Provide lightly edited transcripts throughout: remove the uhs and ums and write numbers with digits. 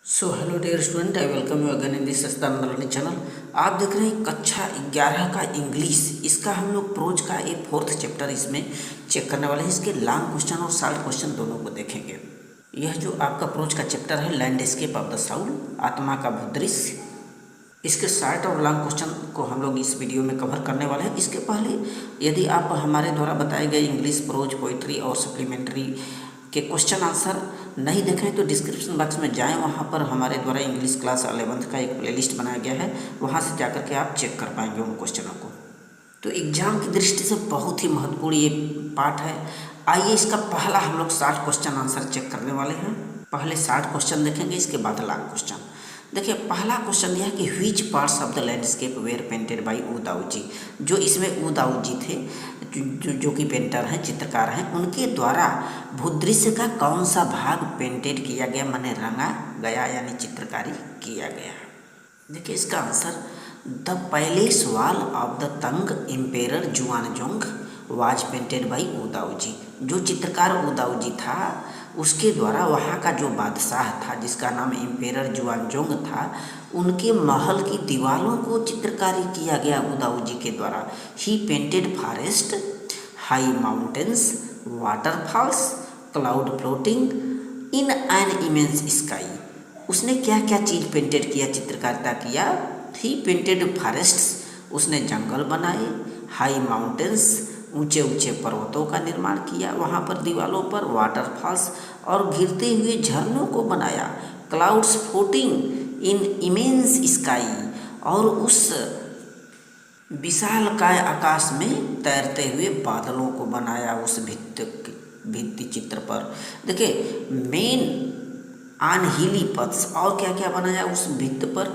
So hello dear student, I welcome you again in this Sasta learning channel. आप देख रहे हैं कक्षा 11 का इंग्लिश। इसका हम लोग प्रोज का एक फोर्थ चैप्टर इसमें चेक करने वाले हैं। इसके लॉन्ग क्वेश्चन और शॉर्ट क्वेश्चन दोनों को देखेंगे। यह जो आपका प्रोज का चैप्टर है लैंडस्केप ऑफ द साउल, आत्मा का भूदृश्य, इसके शॉर्ट और लॉन्ग क्वेश्चन को हम लोग इस वीडियो में कवर करने वाले हैं। इसके पहले यदि आप हमारे द्वारा बताए गए इंग्लिश, प्रोज, पोइट्री और सप्लीमेंट्री के क्वेश्चन आंसर नहीं देखें तो डिस्क्रिप्शन बॉक्स में जाएं, वहाँ पर हमारे द्वारा इंग्लिश क्लास 11th का एक प्लेलिस्ट बनाया गया है, वहाँ से जाकर के आप चेक कर पाएंगे उन क्वेश्चनों को। तो एग्जाम की दृष्टि से बहुत ही महत्वपूर्ण ये पार्ट है। आइए इसका पहला हम लोग 60 क्वेश्चन आंसर चेक करने वाले हैं। पहले 60 क्वेश्चन देखेंगे, इसके बाद लॉन्ग क्वेश्चन। देखिए पहला क्वेश्चन यह है कि which parts of the landscape were painted by Wu Dau ji. जो इसमें ऊ दाऊ जी थे, जो कि पेंटर हैं, चित्रकार हैं, उनके द्वारा भूदृश्य का कौन सा भाग पेंटेड किया गया, माने रंगा गया यानी चित्रकारी किया गया। देखिए इसका answer, the palace wall of the तंग एम्पेरर जुआनजोंग वाज पेंटेड बाई ऊ दाऊ जी। जो चित्रकार ऊ दाऊ जी था, उसके द्वारा वहाँ का जो बादशाह था जिसका नाम एम्पेरर जुआनजोंग था, उनके महल की दीवारों को चित्रकारी किया गया ऊ दाऊ जी के द्वारा। He painted forest, high mountains, waterfalls, cloud floating in an immense sky. उसने क्या क्या चीज़ पेंटेड किया, चित्रकारिता किया। ही पेंटेड फॉरेस्ट्स, उसने जंगल बनाए। हाई माउंटेन्स, ऊंचे ऊंचे पर्वतों का निर्माण किया वहाँ पर दीवारों पर। वाटरफॉल्स, और गिरते हुए झरनों को बनाया। Clouds floating in immense sky, और उस विशालकाय आकाश में तैरते हुए बादलों को बनाया उस भित्ति चित्र पर। देखिए मेन ऑन हिली पथ्स, और क्या क्या बनाया उस भित्ति पर।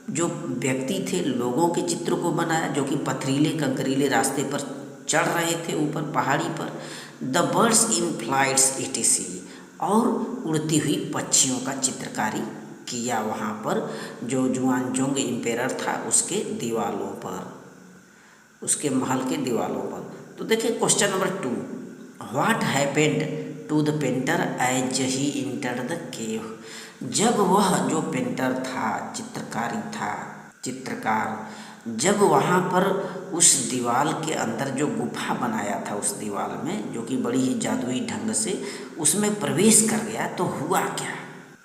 जो व्यक्ति थे, लोगों के चित्र को बनाया जो कि पथरीले कंकरीले रास्ते पर चढ़ रहे थे ऊपर पहाड़ी पर। The birds in flights etc, और उड़ती हुई पक्षियों का चित्रकारी किया वहाँ पर जो जुआनजोंग एम्पेरर था उसके दीवारों पर, उसके महल के दीवारों पर। तो देखिए question number 2, what happened to the painter as he entered the cave. जब वह जो पेंटर था, चित्रकार, जब वहाँ पर उस दीवार के अंदर जो गुफा बनाया था, उस दीवार में जो कि बड़ी ही जादुई ढंग से उसमें प्रवेश कर गया, तो हुआ क्या।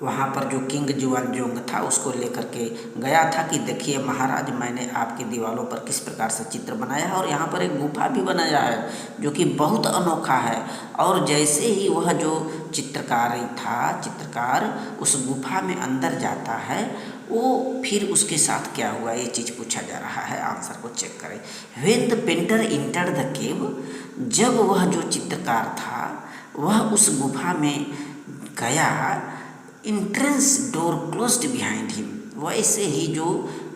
वहाँ पर जो किंग जुआनजोंग था उसको लेकर के गया था कि देखिए महाराज, मैंने आपकी दीवारों पर किस प्रकार से चित्र बनाया है, और यहाँ पर एक गुफा भी बनाया है जो कि बहुत अनोखा है। और जैसे ही वह जो चित्रकार उस गुफा में अंदर जाता है, वो फिर उसके साथ क्या हुआ, ये चीज़ पूछा जा रहा है। आंसर को चेक करें। When the painter entered the cave, जब वह जो चित्रकार था वह उस गुफा में गया, entrance door closed behind him, वैसे ही जो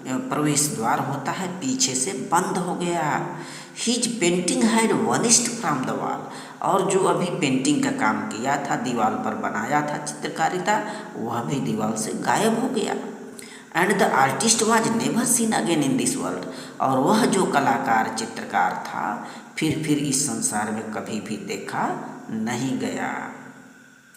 प्रवेश द्वार होता है पीछे से बंद हो गया। His painting had vanished from the wall, और जो अभी पेंटिंग का काम किया था, दीवार पर बनाया था चित्रकारिता, वह भी दीवार से गायब हो गया। And the artist was never seen again in this world, और वह जो कलाकार चित्रकार था फिर इस संसार में कभी भी देखा नहीं गया।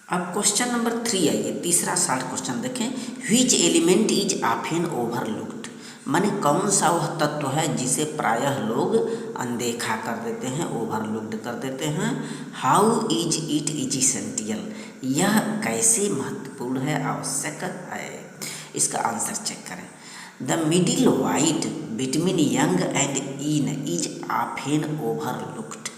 अब क्वेश्चन नंबर 3 आइए, तीसरा शॉर्ट क्वेश्चन देखें। Which element is often overlooked, माने कौन सा वह तत्व है जिसे प्रायः लोग अनदेखा कर देते हैं, ओवरलुक्ड कर देते हैं। हाउ इज इट एसेंशियल, यह कैसे महत्वपूर्ण है, आवश्यक है। इसका आंसर चेक करें। The middle wide between young and in is often overlooked.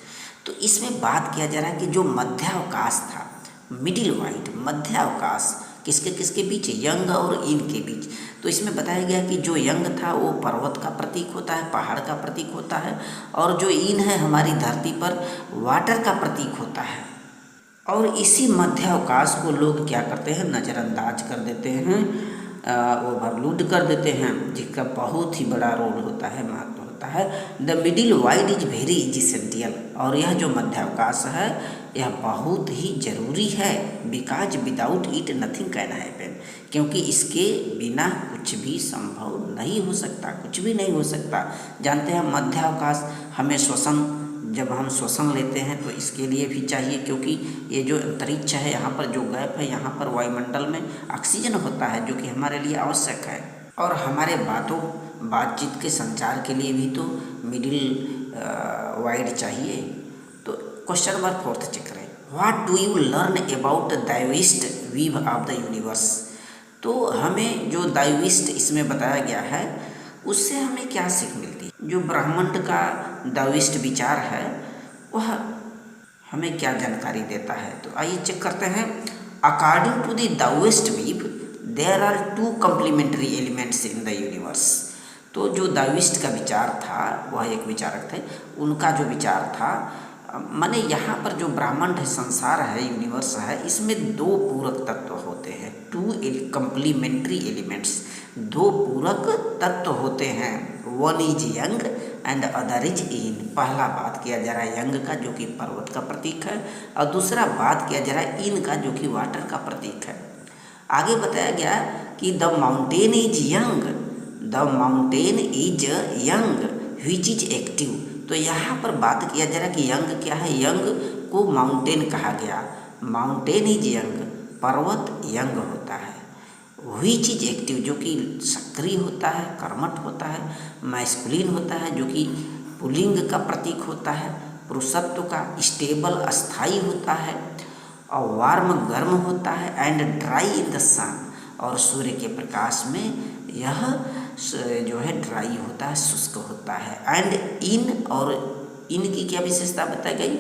तो इसमें बात किया जा रहा है कि जो मध्यावकाश था, मिडिल वाइड, मध्यावकाश किसके किसके बीच, यंग और इन के बीच। तो इसमें बताया गया कि जो यंग था वो पर्वत का प्रतीक होता है, पहाड़ का प्रतीक होता है, और जो इन है हमारी धरती पर वाटर का प्रतीक होता है। और इसी मध्यावकाश को लोग क्या करते हैं, नज़रअंदाज कर देते हैं, ओवरलूड कर देते हैं, जिसका बहुत ही बड़ा रोल होता है, महत्व होता है। The middle wide is very essential, और यह जो मध्यावकाश है यह बहुत ही जरूरी है। Because without it nothing can happen, क्योंकि इसके बिना कुछ भी संभव नहीं हो सकता, कुछ भी नहीं हो सकता। जानते हैं मध्यावकाश हमें श्वसन जब हम श्वसन लेते हैं तो इसके लिए भी चाहिए, क्योंकि ये जो अंतरिक्ष है यहाँ पर जो गैप है, यहाँ पर वायुमंडल में ऑक्सीजन होता है जो कि हमारे लिए आवश्यक है। और हमारे बातचीत के संचार के लिए भी तो मिडिल वाइड चाहिए। तो क्वेश्चन नंबर 4 चेक करें, what do you learn about Daoist view of the universe. तो हमें जो दैविस्ट इसमें बताया गया है उससे हमें क्या सीख मिलती है। जो ब्रह्मांड का दैविस्ट विचार है वह हमें क्या जानकारी देता है। तो आइए चेक करते हैं। According to the Daoist view there are 2 complementary elements in the universe. तो जो दैविस्ट का विचार था, वह एक विचारक थे, उनका जो विचार था, माने यहाँ पर जो ब्रह्मांड है, संसार है, यूनिवर्स है, इसमें 2 पूरक तत्व होते हैं। 2 कम्प्लीमेंट्री एलिमेंट्स, 2 पूरक तत्व होते हैं। One is young and other is in. पहला बात किया जा रहा है यंग का, जो कि पर्वत का प्रतीक है, और दूसरा बात किया जा रहा है इन का, जो कि वाटर का प्रतीक है। आगे बताया गया कि the mountain is young, the mountain is young which is active. तो यहाँ पर बात किया जा रहा है कि यंग क्या है, यंग को माउंटेन कहा गया। माउंटेन इज यंग, पर्वत यंग होता है। व्हिच इज एक्टिव, जो कि सक्रिय होता है, कर्मठ होता है। मैस्कुलिन होता है, जो कि पुल्लिंग का प्रतीक होता है, पुरुषत्व का। स्टेबल, अस्थाई होता है। और वार्म, गर्म होता है। एंड ड्राई इन द सन, और सूर्य के प्रकाश में यह जो है ड्राई होता है, शुष्क होता है। एंड इन, और इन की क्या विशेषता बताई गई,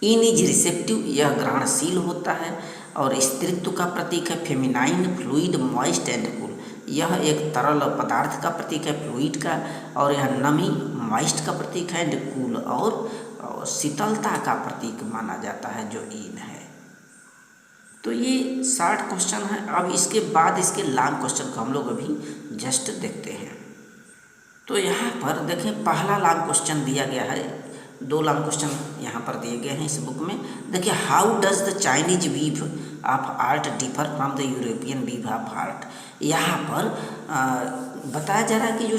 इन इज रिसेप्टिव, यह ग्रहणशील होता है। और स्त्रीत्व का प्रतीक है। Feminine, fluid, moist and cool, यह एक तरल पदार्थ का प्रतीक है, फ्लूइड का। और यह नमी, मॉइस्ट का प्रतीक है। एंड कूल, और शीतलता का प्रतीक माना जाता है जो इन है। तो ये 60 क्वेश्चन है। अब इसके बाद इसके लॉन्ग क्वेश्चन को हम लोग अभी जस्ट देखते हैं। तो यहाँ पर देखें, पहला लॉन्ग क्वेश्चन दिया गया है, 2 लॉन्ग क्वेश्चन यहाँ पर दिए गए हैं इस बुक में। देखिए, how does the Chinese view of art differ from the European view of art. यहाँ पर बताया जा रहा है कि जो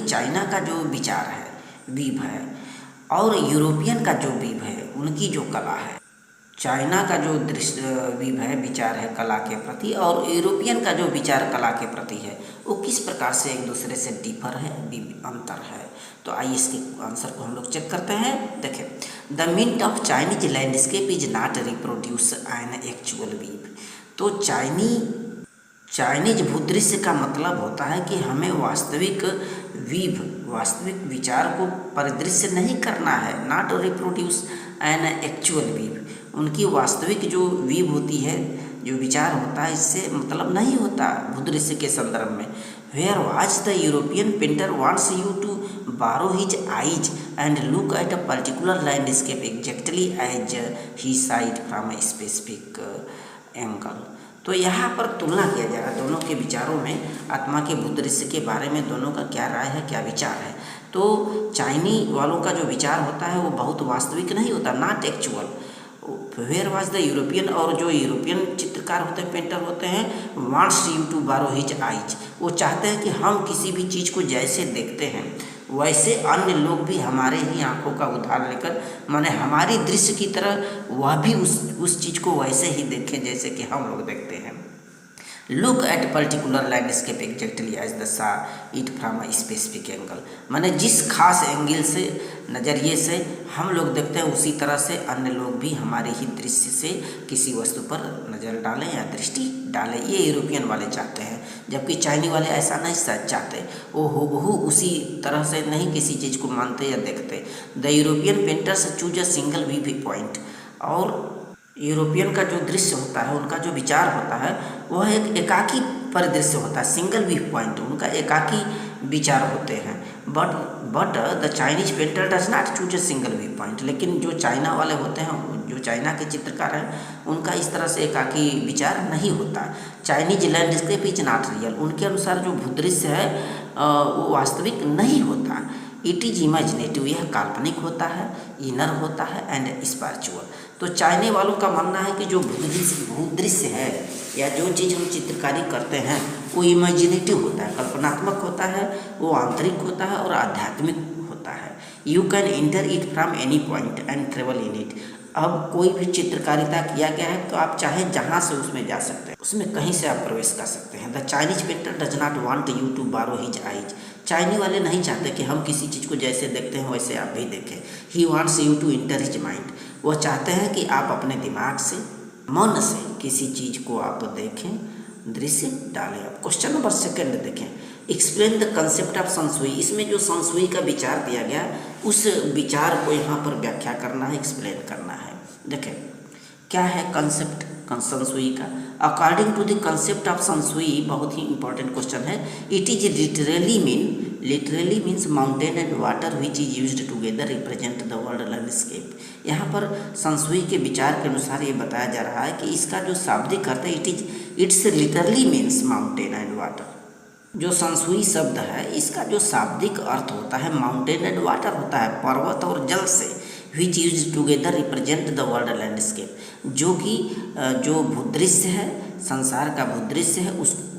चाइना का जो विचार है, वीव है, और यूरोपियन का जो वीव है, उनकी जो कला है, चाइना का जो वीव है, विचार है कला के प्रति, और यूरोपियन का जो विचार कला के प्रति है, वो किस प्रकार से एक दूसरे से डिफर है, अंतर है। तो आइए इसके आंसर को हम लोग चेक करते हैं। देखें, the mint of Chinese landscape is not reproduce an actual view. तो चाइनीज भूदृश्य का मतलब होता है कि हमें वास्तविक वीव, वास्तविक विचार को परिदृश्य नहीं करना है। Not reproduce an actual view, उनकी वास्तविक जो वीव होती है, जो विचार होता है, इससे मतलब नहीं होता भूदृश्य के संदर्भ में। Where was the European painter wants you to borrow his eyes and look at a particular landscape exactly as he side from a specific angle. तो यहाँ पर तुलना किया जा रहा है दोनों के विचारों में, आत्मा के भूदृश्य के बारे में दोनों का क्या राय है, क्या विचार है। तो चाइनी वालों का जो विचार होता है वो बहुत वास्तविक नहीं होता, not actual. Where was the European, और जो यूरोपियन चित्रकार होते हैं, पेंटर होते हैं, wants you to borrow his eyes, वो चाहते हैं कि हम किसी भी चीज़ को जैसे देखते हैं वैसे अन्य लोग भी हमारे ही आंखों का उधार लेकर, माने हमारी दृश्य की तरह वह भी उस चीज़ को वैसे ही देखें जैसे कि हम लोग देखते हैं। Look at particular landscape exactly as the saw it from a specific angle, माने जिस खास एंगल से, नज़रिए से हम लोग देखते हैं, उसी तरह से अन्य लोग भी हमारे ही दृश्य से किसी वस्तु पर नज़र डालें या दृष्टि डालें। ये यूरोपियन वाले चाहते हैं, जबकि चाइनी वाले ऐसा नहीं चाहते। वो हूबहू उसी तरह से नहीं किसी चीज़ को मानते या देखते। The European painters choose a single view point, और यूरोपियन का जो दृश्य होता है, उनका जो विचार होता है, वह एक एकाकी परिदृश्य होता है, सिंगल व्यू पॉइंट, उनका एकाकी विचार होते हैं। But the Chinese painter does not choose a single view point, लेकिन जो चाइना वाले होते हैं, जो चाइना के चित्रकार हैं, उनका इस तरह से एकाकी विचार नहीं होता। Chinese landscape is not real, उनके अनुसार जो भूदृश्य है वो वास्तविक नहीं होता। इट इज इमेजिनेटिव, यह काल्पनिक होता है, इनर होता है एंड स्पिरिचुअल। तो चाइने वालों का मानना है कि जो भूदृश्य है या जो चीज़ हम चित्रकारी करते हैं वो इमेजिनेटिव होता है, कल्पनात्मक होता है, वो आंतरिक होता है और आध्यात्मिक होता है। You can enter it from any point and travel in it. अब कोई भी चित्रकारिता किया गया है तो आप चाहे जहाँ से उसमें जा सकते हैं, उसमें कहीं से आप प्रवेश कर सकते हैं। The Chinese painter does not want you to borrow his eyes. Chinese वाले नहीं चाहते कि हम किसी चीज़ को जैसे देखते हैं वैसे आप भी देखें। He wants you to enter his mind. वो चाहते हैं कि आप अपने दिमाग से, मन से किसी चीज़ को आप देखें, दृश्य डालें। अब क्वेश्चन नंबर 2 देखें। Explain the concept of sansui. इसमें जो संसुई का विचार दिया गया उस विचार को यहाँ पर व्याख्या करना है, एक्सप्लेन करना है। देखें क्या है कंसेप्ट संसुई का। According to the concept of sansui, बहुत ही इंपॉर्टेंट क्वेश्चन है। It is literally means mountain and water which is used together represent the world landscape. यहाँ पर संसुई के विचार के अनुसार ये बताया जा रहा है कि इसका जो शाब्दिक अर्थ है it's literally means mountain and water. जो संसुई शब्द है इसका जो शाब्दिक अर्थ होता है माउंटेन एंड वाटर होता है, पर्वत और जल से। विच use together represent the world landscape, जो कि जो भूदृश्य है, संसार का भूदृश्य है,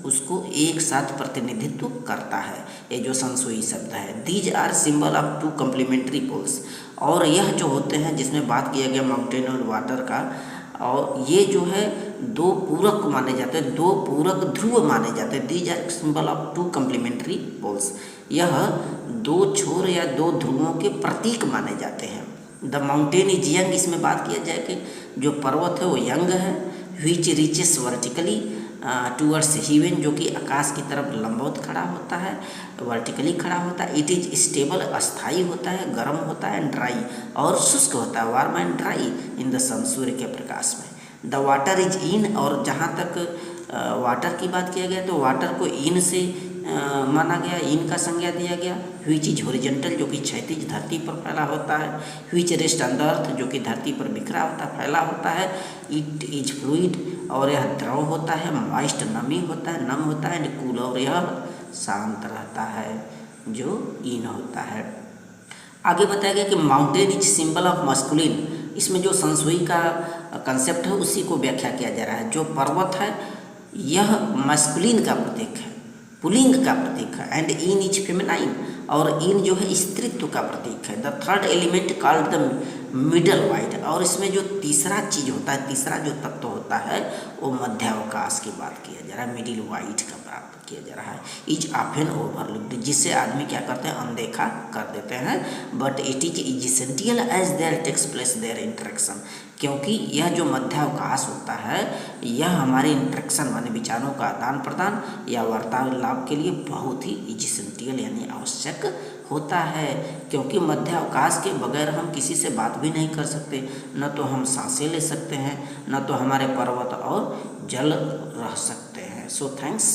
उसको एक साथ प्रतिनिधित्व करता है। ये जो संसुई शब्द है। These are symbol of 2 complementary poles. और यह जो होते हैं जिसमें बात किया गया माउंटेन और वाटर का, और ये जो है 2 पूरक माने जाते हैं, 2 पूरक ध्रुव माने जाते हैं। These are symbol of 2 complementary poles. यह 2 छोर या 2 ध्रुवों के प्रतीक माने जाते हैं। The mountain is young. इसमें बात किया जाए कि जो पर्वत है वो यंग है। विच रीचेस वर्टिकली टूवर्ड्स हेवन, जो कि आकाश की तरफ लंबवत खड़ा होता है, वर्टिकली खड़ा होता है। इट इज स्टेबल, अस्थाई होता है, गर्म होता है, एंड ड्राई और शुष्क होता है, warm and dry in the sun, सूर्य के प्रकाश में। द वाटर इज इन, और जहाँ तक वाटर की बात किया गया तो वाटर को इन से माना गया, इन का संज्ञा दिया गया। व्हिच इज हॉरिजॉन्टल, जो कि क्षैतिज धरती पर फैला होता है। Which rest on the earth, जो कि धरती पर बिखरा होता है, फैला होता है। इट इज फ्लूइड, और यह द्रव होता है। मॉइस्ट, नमी होता है, नम होता है। एंड कूल, और यह शांत रहता है, जो इन होता है। आगे बताया गया कि mountain is symbol of masculine. इसमें जो संसुई का कंसेप्ट है उसी को व्याख्या किया जा रहा है। जो पर्वत है यह मस्कुलिन का प्रतीक है, पुलिंग का प्रतीक है। एंड इन इज फेमिनाइन, और इन जो है स्त्रीत्व का प्रतीक है। The third element called the middle wide, और इसमें जो तीसरा चीज होता है, तीसरा जो तत्व होता है वो मध्यावकाश की बात किया जा रहा है, मिडिल वाइड का प्राप्त किया जा रहा है। इज ऑफन ओवरलुक्ड, जिससे आदमी क्या करते हैं, अनदेखा कर देते हैं। But it is essential as there takes place their interaction, क्योंकि यह जो मध्यावकाश होता है यह हमारे इंटरेक्शन माने विचारों का आदान प्रदान या वार्तालाप के लिए बहुत ही इसेंशियल यानी आवश्यक होता है। क्योंकि मध्यावकाश के बगैर हम किसी से बात भी नहीं कर सकते, न तो हम सांसें ले सकते हैं, न तो हमारे पर्वत और जल रह सकते हैं। So thanks.